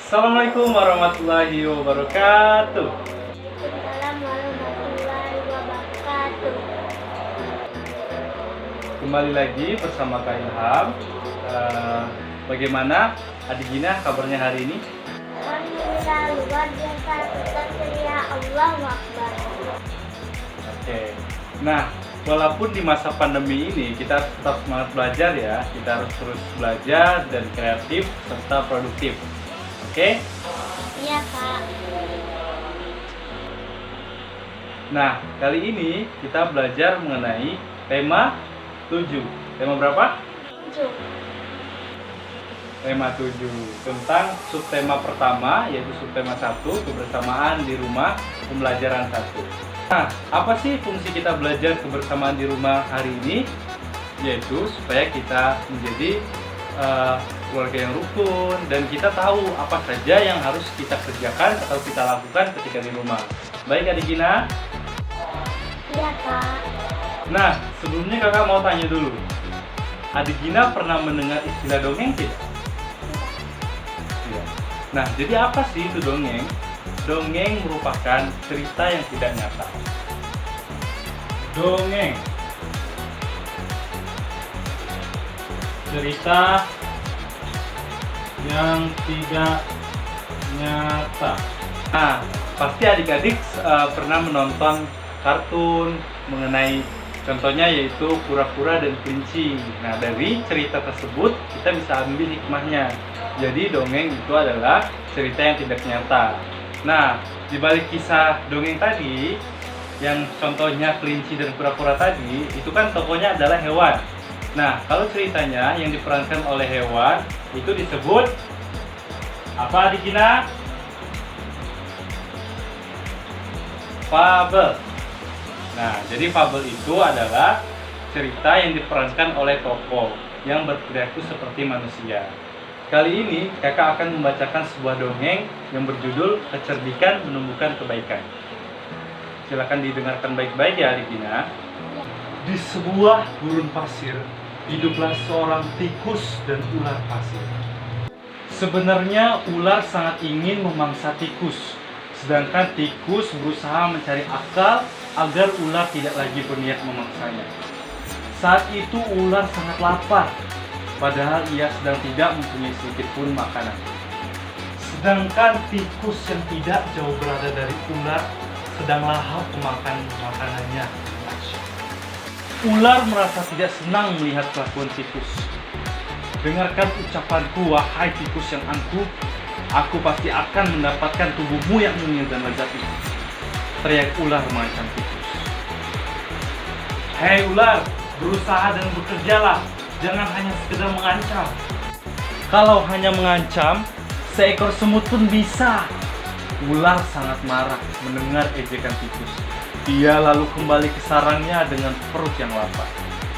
Assalamualaikum warahmatullahi wabarakatuh. Waalaikumsalam warahmatullahi wabarakatuh. Kembali lagi bersama Kak Ilham. Bagaimana Adik Gina kabarnya hari ini? Alhamdulillah luar biasa, kita ceria, Allahu Akbar. Oke. Nah, walaupun di masa pandemi ini kita tetap semangat belajar ya. Kita harus terus belajar dan kreatif serta produktif. Oke? Iya Kak. Nah, kali ini kita belajar mengenai tema 7. Tema berapa? 7. Tema 7 tentang subtema pertama, yaitu subtema 1, kebersamaan di rumah, pembelajaran 1. Nah, apa sih fungsi kita belajar kebersamaan di rumah hari ini? Yaitu supaya kita menjadi keluarga yang rukun dan kita tahu apa saja yang harus kita kerjakan atau kita lakukan ketika di rumah. Baik Adik Gina? Iya Kak. Nah, sebelumnya kakak mau tanya dulu. Adik Gina pernah mendengar istilah dongeng tidak? Tidak. Nah, jadi apa sih itu dongeng? Dongeng merupakan cerita yang tidak nyata. Dongeng, cerita yang tidak nyata. Nah, pasti adik-adik pernah menonton kartun mengenai contohnya yaitu kura-kura dan kelinci. Nah, dari cerita tersebut kita bisa ambil hikmahnya. Jadi dongeng itu adalah cerita yang tidak nyata. Nah, di balik kisah dongeng tadi, yang contohnya kelinci dan kura-kura tadi, itu kan tokohnya adalah hewan. Nah, kalau ceritanya yang diperankan oleh hewan, itu disebut apa Adik Gina? Fabel. Nah, jadi fabel itu adalah cerita yang diperankan oleh tokoh yang berperilaku seperti manusia. Kali ini kakak akan membacakan sebuah dongeng yang berjudul Kecerdikan Menumbuhkan Kebaikan. Silakan didengarkan baik-baik ya Adik Gina. Di sebuah gurun pasir, hiduplah seorang tikus dan ular pasir. Sebenarnya ular sangat ingin memangsa tikus, sedangkan tikus berusaha mencari akal agar ular tidak lagi berniat memangsanya. Saat itu ular sangat lapar, padahal ia sedang tidak mempunyai sedikit pun makanan. Sedangkan tikus yang tidak jauh berada dari ular sedang lahap memakan makanannya. Ular merasa tidak senang melihat kelakuan tikus. Dengarkan ucapanku, wahai tikus yang angkuh, aku pasti akan mendapatkan tubuhmu yang mungil dan lezat itu. Teriak ular mengancam tikus. Hei ular, berusaha dan bekerjalah, jangan hanya sekedar mengancam. Kalau hanya mengancam, seekor semut pun bisa. Ular sangat marah mendengar ejekan tikus. Ia lalu kembali ke sarangnya dengan perut yang lapar.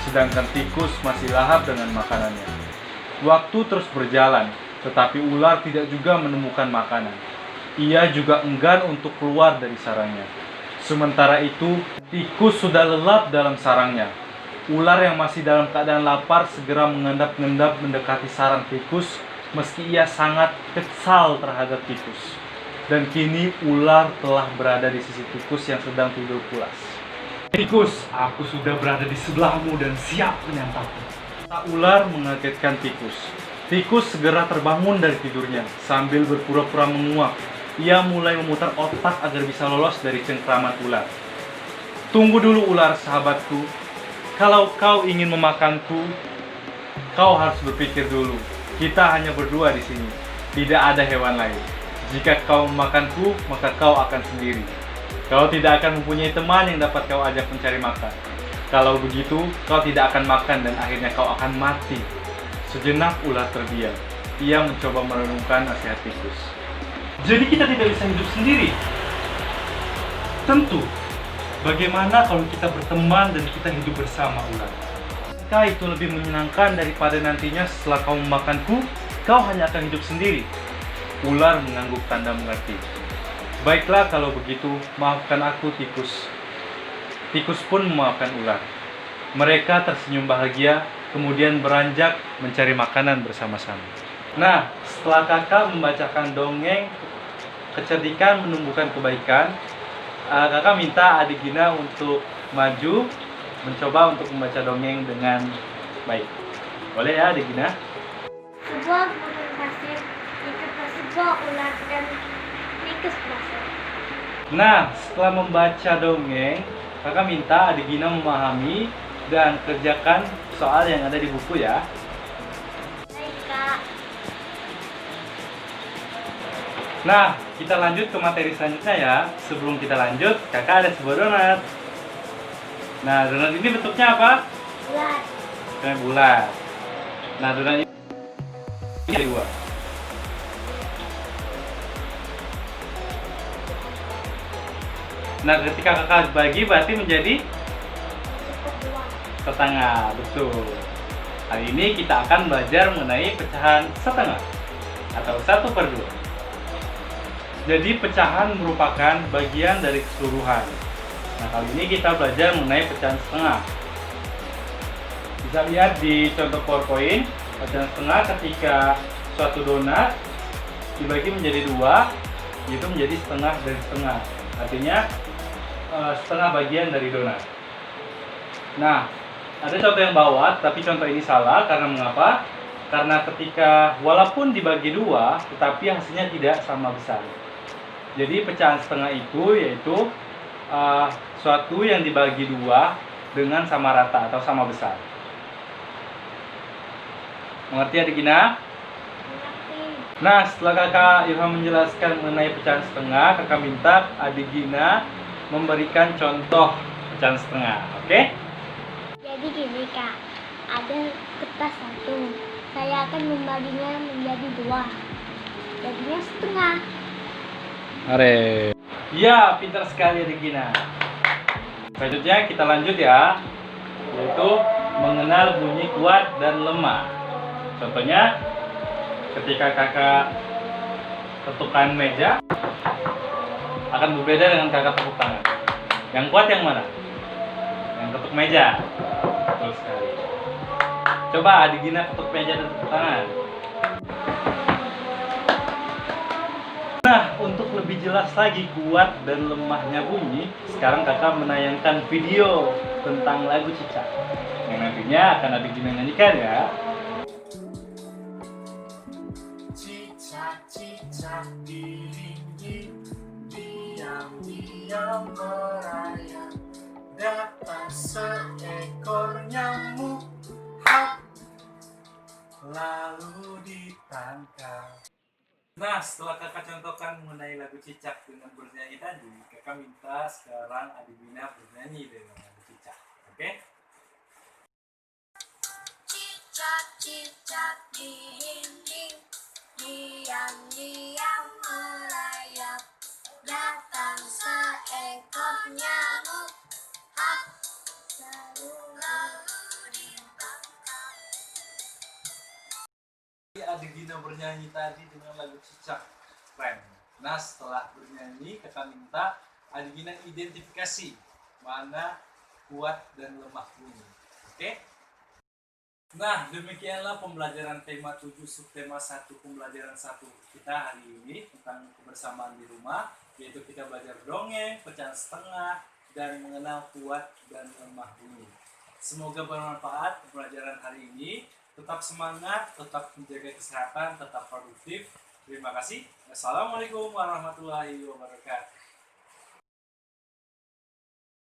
Sedangkan tikus masih lahap dengan makanannya. Waktu terus berjalan, tetapi ular tidak juga menemukan makanan. Ia juga enggan untuk keluar dari sarangnya. Sementara itu, tikus sudah lelap dalam sarangnya. Ular yang masih dalam keadaan lapar segera mengendap-endap mendekati sarang tikus, meski ia sangat kesal terhadap tikus. Dan kini ular telah berada di sisi tikus yang sedang tidur pulas. Tikus, aku sudah berada di sebelahmu dan siap menyantapmu. Tak ular mengagetkan tikus. Tikus segera terbangun dari tidurnya sambil berpura-pura menguap. Ia mulai memutar otak agar bisa lolos dari cengkraman ular. Tunggu dulu ular sahabatku. Kalau kau ingin memakanku, kau harus berpikir dulu. Kita hanya berdua di sini. Tidak ada hewan lain. Jika kau memakanku, maka kau akan sendiri. Kau tidak akan mempunyai teman yang dapat kau ajak mencari makan. Kalau begitu, kau tidak akan makan dan akhirnya kau akan mati. Sejenak ular terdiam. Ia mencoba merenungkan nasihat tikus. Jadi kita tidak bisa hidup sendiri? Tentu. Bagaimana kalau kita berteman dan kita hidup bersama ular? Jika itu lebih menyenangkan daripada nantinya setelah kau memakanku, kau hanya akan hidup sendiri. Ular mengangguk tanda mengerti. Baiklah kalau begitu, maafkan aku tikus. Tikus pun memaafkan ular. Mereka tersenyum bahagia, kemudian beranjak mencari makanan bersama-sama. Nah, setelah kakak membacakan dongeng kecerdikan menumbuhkan kebaikan, kakak minta adik Gina untuk maju mencoba untuk membaca dongeng dengan baik. Boleh ya adik Gina? Sebuah gunung pasir dikepung sebuah ular dan tikus pasir. Nah, setelah membaca dongeng, kakak minta adik Gina memahami dan kerjakan soal yang ada di buku ya. Baik, Kak. Nah, kita lanjut ke materi selanjutnya ya. Sebelum kita lanjut, kakak ada sebuah donat. Nah, donat ini bentuknya apa? Bulat. Bentuknya bulat. Nah, donat ini ada dua. Nah, ketika kakak bagi berarti menjadi Cukup dua. setengah, betul. Hari ini kita akan belajar mengenai pecahan setengah atau 1/2. Jadi pecahan merupakan bagian dari keseluruhan. Nah, kali ini kita belajar mengenai pecahan setengah. Bisa lihat di contoh PowerPoint, pecahan setengah ketika suatu donat dibagi menjadi dua, itu menjadi setengah dari setengah. Artinya setengah bagian dari donat. Nah, ada contoh yang bawah, tapi contoh ini salah karena mengapa? Karena ketika walaupun dibagi dua, tetapi hasilnya tidak sama besar. Jadi pecahan setengah itu yaitu suatu yang dibagi dua dengan sama rata atau sama besar. Mengerti adik Gina? Mengerti. Nah, setelah kakak Ilham menjelaskan mengenai pecahan setengah, kakak minta adik Gina memberikan contoh pecahan setengah, oke? Jadi gini, Kak. Ada kertas satu. Saya akan membaginya menjadi dua. Jadinya setengah. Are. Ya, pintar sekali adik Gina. Selanjutnya kita lanjut ya, yaitu mengenal bunyi kuat dan lemah. Contohnya, ketika kakak ketukan meja, akan berbeda dengan kakak tepuk tangan. Yang kuat yang mana? Yang ketuk meja. Betul sekali. Coba adik Gina ketuk meja dan tepuk tangan. Nah, untuk lebih jelas lagi kuat dan lemahnya bunyi, sekarang kakak menayangkan video tentang lagu Cicak yang nantinya akan adik Gina nyanyikan ya. Cicak-cicak diringgi, diam-diam merayap, datang seekor nyamuk, hap, lalu ditangkap. Nah, setelah kakak contohkan mengenai lagu Cicak dengan bernyanyi tadi, kakak minta sekarang adik Gina bernyanyi dengan lagu Cicak, oke? Cicak-cicak di dinding, diam-diam merayap, datang seekor nyamuk, hap, lalu ditangkap. Adik Gina bernyanyi tadi dengan lagu Cicak, keren. Nah, setelah bernyanyi kakak minta adik Gina identifikasi mana kuat dan lemah bunyi, oke? Nah, demikianlah pembelajaran tema 7 subtema 1 pembelajaran 1 kita hari ini tentang kebersamaan di rumah, yaitu kita belajar dongeng, pecahan setengah, dan mengenal kuat dan lemah bunyi. Semoga bermanfaat pembelajaran hari ini. Tetap semangat, tetap menjaga kesehatan, tetap produktif. Terima kasih. Assalamualaikum warahmatullahi wabarakatuh.